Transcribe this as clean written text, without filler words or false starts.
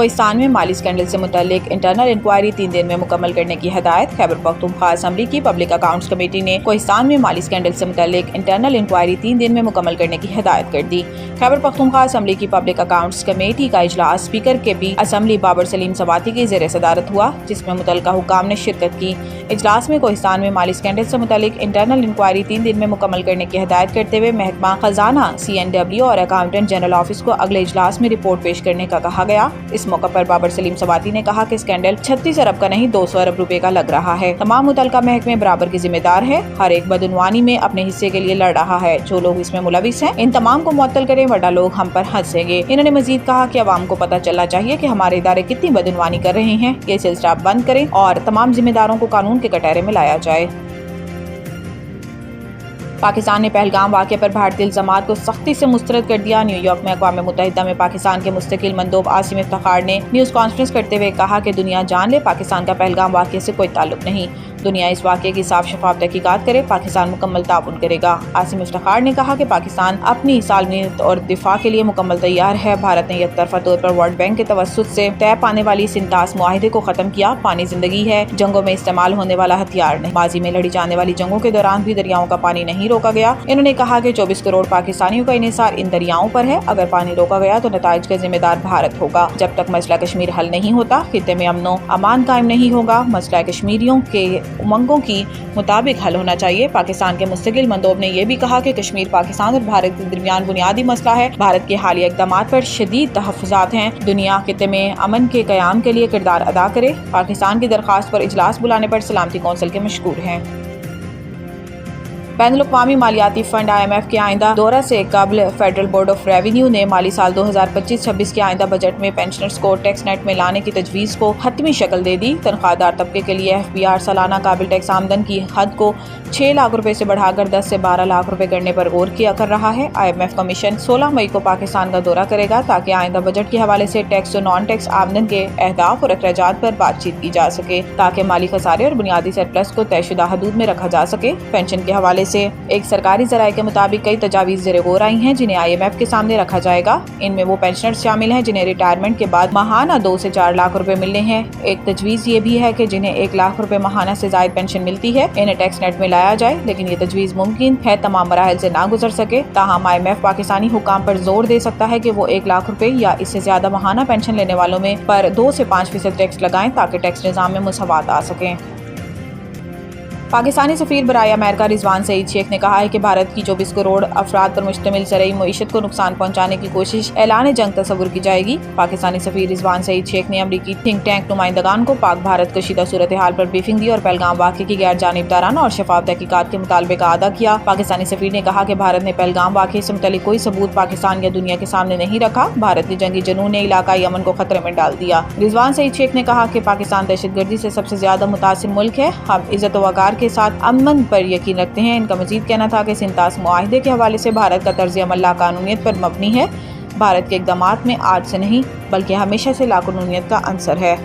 کوہستان میں مالی اسکینڈل سے متعلق انٹرنل انکوائری 3 دن میں مکمل کرنے کی ہدایت۔ خیبر پختونخوا اسمبلی کی پبلک اکاؤنٹس کمیٹی نے کوہستان میں مالی اسکینڈل سے متعلق انٹرنل انکوائری 3 دن میں مکمل کرنے کی ہدایت کر دی۔ خیبر پختونخوا اسمبلی کی پبلک اکاؤنٹس کمیٹی کا اجلاس اسپیکر کے پی اسمبلی بابر سلیم سواتی کی زیر صدارت ہوا، جس میں متعلقہ حکام نے شرکت کی۔ اجلاس میں کوہستان میں مالی اسکینڈل سے متعلق انٹرنل انکوائری 3 دن میں مکمل کرنے کی ہدایت کرتے ہوئے محکمہ خزانہ CNW اور اکاؤنٹنٹ جنرل آفس کو اگلے اجلاس میں رپورٹ پیش کرنے کا کہا گیا۔ اس موقع پر بابر سلیم سواتی نے کہا کہ اسکینڈل 36 ارب کا نہیں 200 ارب روپے کا لگ رہا ہے۔ تمام متعلقہ محکمے برابر کی ذمہ دار ہے، ہر ایک بدعنوانی میں اپنے حصے کے لیے لڑ رہا ہے۔ جو لوگ اس میں ملوث ہیں ان تمام کو معطل کریں ورنہ لوگ ہم پر ہنسیں گے۔ انہوں نے مزید کہا کہ عوام کو پتہ چلنا چاہیے کہ ہمارے ادارے کتنی بدعنوانی کر رہے ہیں۔ یہ سلسلہ بند کریں اور تمام ذمہ داروں کو قانون کے کٹہرے میں لایا جائے۔ پاکستان نے پہلگام واقعے پر بھارتی الزامات کو سختی سے مسترد کر دیا۔ نیو یارک میں اقوام متحدہ میں پاکستان کے مستقل مندوب عاصم افتخار نے نیوز کانفرنس کرتے ہوئے کہا کہ دنیا جان لے پاکستان کا پہلگام واقعے سے کوئی تعلق نہیں۔ دنیا اس واقعے کی صاف شفاف تحقیقات کرے، پاکستان مکمل تعاون کرے گا۔ عاصم افتخار نے کہا کہ پاکستان اپنی سالمیت اور دفاع کے لیے مکمل تیار ہے۔ بھارت نے یک طرفہ طور پر ورلڈ بینک کے توسط سے طے پانے والی سنتاس معاہدے کو ختم کیا۔ پانی زندگی ہے، جنگوں میں استعمال ہونے والا ہتھیار نہیں۔ ماضی میں لڑی جانے والی جنگوں کے دوران بھی دریاؤں کا پانی نہیں روکا گیا۔ انہوں نے کہا کہ 24 کروڑ پاکستانیوں کا انحصار ان دریاؤں پر ہے۔ اگر پانی روکا گیا تو نتائج کا ذمہ دار بھارت ہوگا۔ جب تک مسئلہ کشمیر حل نہیں ہوتا، خطے میں امن و امان قائم نہیں ہوگا۔ مسئلہ کشمیریوں کے امنگوں کی مطابق حل ہونا چاہیے۔ پاکستان کے مستقل مندوب نے یہ بھی کہا کہ کشمیر پاکستان اور بھارت کے درمیان بنیادی مسئلہ ہے۔ بھارت کے حالیہ اقدامات پر شدید تحفظات ہیں۔ دنیا خطے میں امن کے قیام کے لیے کردار ادا کرے۔ پاکستان کی درخواست پر اجلاس بلانے پر سلامتی کونسل کے مشکور ہیں۔ بین الاقوامی مالیاتی فنڈ IMF کے آئندہ دورہ سے قبل فیڈرل بورڈ آف ریونیو نے مالی سال 2025-26 کے آئندہ بجٹ میں پینشنرز کو ٹیکس نیٹ میں لانے کی تجویز کو حتمی شکل دے دی۔ تنخواہ دار طبقے کے لیے FBR سالانہ قابل ٹیکس آمدن کی حد کو 6 لاکھ روپے سے بڑھا کر 10 سے 12 لاکھ روپے کرنے پر غور کیا کر رہا ہے۔ IMF کمیشن 16 مئی کو پاکستان کا دورہ کرے گا تاکہ آئندہ بجٹ کے حوالے سے ٹیکس و نان ٹیکس آمدن کے اہداف اور اخراجات پر بات چیت کی جا سکے تاکہ مالی خسارے اور بنیادی سرپلس کو طے شدہ حدود میں رکھا جا سکے۔ پینشن کے حوالے سے ایک سرکاری ذرائع کے مطابق کئی تجاویز زیر غور آئی ہیں جنہیں IMF کے سامنے رکھا جائے گا۔ ان میں وہ پینشنرز شامل ہیں جنہیں ریٹائرمنٹ کے بعد ماہانہ 2 سے 4 لاکھ روپے ملنے ہیں۔ ایک تجویز یہ بھی ہے کہ جنہیں 1 لاکھ روپے ماہانہ سے زائد پینشن ملتی ہے انہیں ٹیکس نیٹ میں لایا جائے، لیکن یہ تجویز ممکن ہے تمام مراحل سے نہ گزر سکے۔ تاہم IMF پاکستانی حکام پر زور دے سکتا ہے کہ وہ 1 لاکھ روپے یا اس سے زیادہ ماہانہ پینشن لینے والوں میں پر 2 سے 5% ٹیکس لگائیں تاکہ ٹیکس نظام میں مساوات آ سکے۔ پاکستانی سفیر برائے امریکہ رضوان سعید شیخ نے کہا ہے کہ بھارت کی 24 کروڑ افراد پر مشتمل زرعی معیشت کو نقصان پہنچانے کی کوشش اعلان جنگ تصور کی جائے گی۔ پاکستانی سفیر رضوان سعید شیخ نے امریکی تھنک ٹینک نمائندگان کو پاک بھارت کشیدہ صورتحال پر بریفنگ دی اور پہلگام واقعے کی غیر جانبدارانہ اور شفاف تحقیقات کے مطالبے کا اعادہ کیا۔ پاکستانی سفیر نے کہا کہ بھارت نے پہلگام واقعے سے متعلق کوئی ثبوت پاکستان یا دنیا کے سامنے نہیں رکھا۔ بھارت نے جنگی جنون نے علاقائی امن کو خطرے میں ڈال دیا۔ رضوان سعید شیخ نے کہا کہ پاکستان دہشت گردی سے سب سے زیادہ متاثر ملک ہے۔ ہم عزت و وقار کے ساتھ امن پر یقین رکھتے ہیں۔ ان کا مزید کہنا تھا کہ سنتاس معاہدے کے حوالے سے بھارت کا طرز عمل لاقانونیت پر مبنی ہے۔ بھارت کے اقدامات میں آج سے نہیں بلکہ ہمیشہ سے لاقانونیت کا عنصر ہے۔